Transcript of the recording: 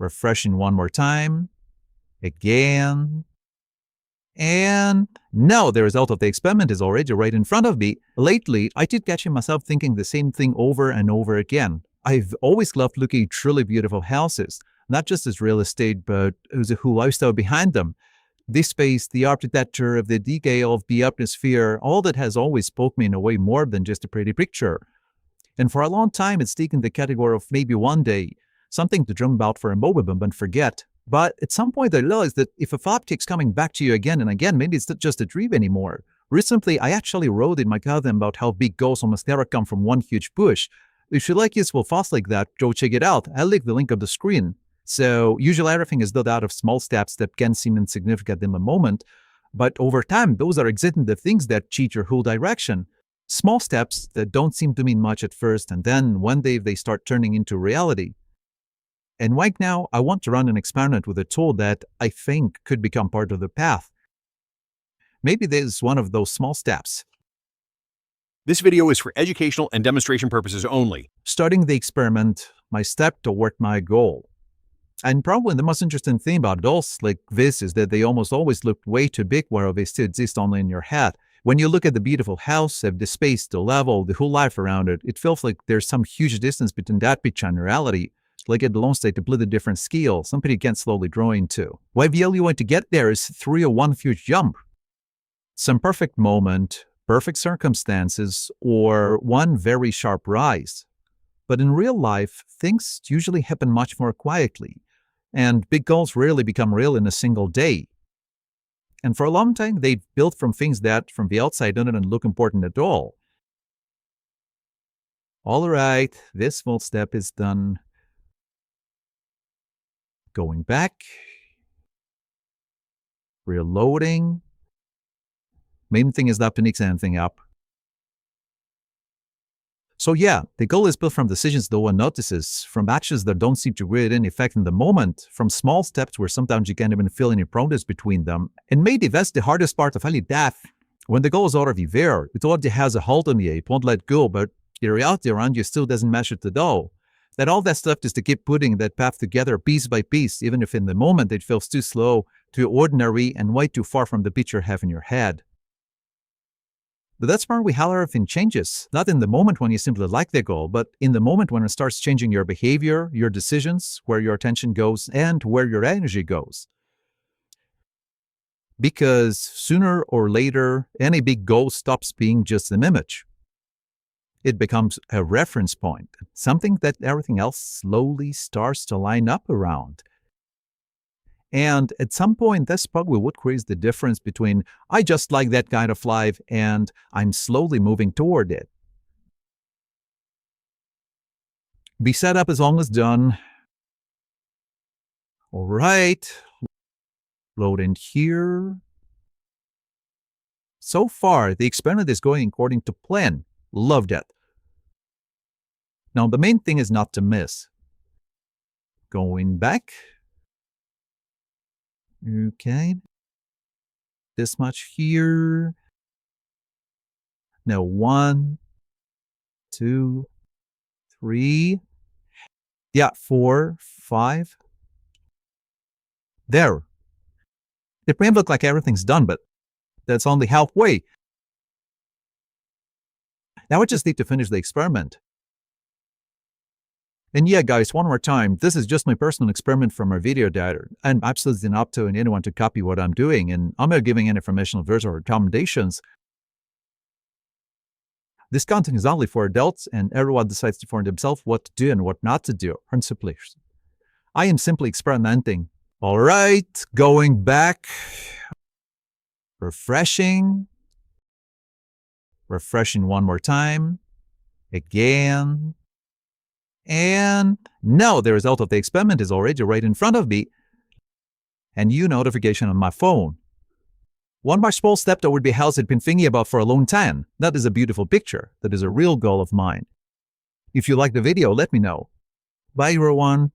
Refreshing one more time. Again. And now the result of the experiment is already right in front of me. Lately, I keep catching myself thinking the same thing over and over again. I've always loved looking at truly beautiful houses, not just as real estate, but as the whole lifestyle behind them. The space, the architecture, of the detail of the atmosphere, all that has always spoke me in a way more than just a pretty picture. And for a long time, it's taken the category of maybe one day, something to dream about for a moment and forget. But at some point, I realized that if a thought keeps coming back to you again and again, maybe it's not just a dream anymore. Recently, I actually wrote in my column about how big goals almost never come from one huge push. If you like useful thoughts like that, go check it out. I'll leave the link on the screen. So usually everything is built out of small steps that can seem insignificant in the moment, but over time, those are exactly the things that cheat your whole direction. Small steps that don't seem to mean much at first, and then one day they start turning into reality. And right now, I want to run an experiment with a tool that I think could become part of the path. Maybe this is one of those small steps. This video is for educational and demonstration purposes only. Starting the experiment, my step toward my goal. And probably the most interesting thing about goals like this is that they almost always look way too big while they still exist only in your head. When you look at the beautiful house, at the space, the level, the whole life around it, it feels like there's some huge distance between that picture and reality. Like it belongs to a completely different scale, something you can slowly grow into. Why the only way to get there is through a one huge jump. Some perfect moment, perfect circumstances, or one very sharp rise. But in real life, things usually happen much more quietly, and big goals rarely become real in a single day. And for a long time, they've built from things that, from the outside, don't look important at all. All right, this small step is done. Going back. Reloading. Main thing is not to mix anything up. So yeah, the goal is built from decisions no one notices, from actions that don't seem to create any effect in the moment, from small steps where sometimes you can't even feel any progress between them. And maybe that's the hardest part of any death. When the goal is already there, it already has a hold on you, it won't let go, but the reality around you still doesn't match it at all. That all that's left is to keep putting that path together piece by piece, even if in the moment it feels too slow, too ordinary, and way too far from the picture you have in your head. But that's probably how everything changes, not in the moment when you simply like the goal, but in the moment when it starts changing your behavior, your decisions, where your attention goes, and where your energy goes. Because sooner or later, any big goal stops being just an image. It becomes a reference point, something that everything else slowly starts to line up around. And at some point, that's probably what creates the difference between I just like that kind of life and I'm slowly moving toward it. The setup is almost done. All right. Load in here. So far, the experiment is going according to plan. Loved it. Now, the main thing is not to miss. Going back. Okay. This much here. Now 1, 2, 3. Yeah, 4, 5. There. It may look like everything's done, but that's only halfway. Now I just need to finish the experiment. And yeah, guys, one more time, this is just my personal experiment from our video editor. I'm absolutely not telling anyone to copy what I'm doing, and I'm not giving any informational advice or recommendations. This content is only for adults, and everyone decides for themselves what to do and what not to do. Principally, I am simply experimenting. All right, going back. Refreshing. Refreshing one more time. Again. And now the result of the experiment is already right in front of me. A new notification on my phone. One more small step toward the house I'd been thinking about for a long time. That is a beautiful picture. That is a real goal of mine. If you like the video, let me know. Bye, everyone.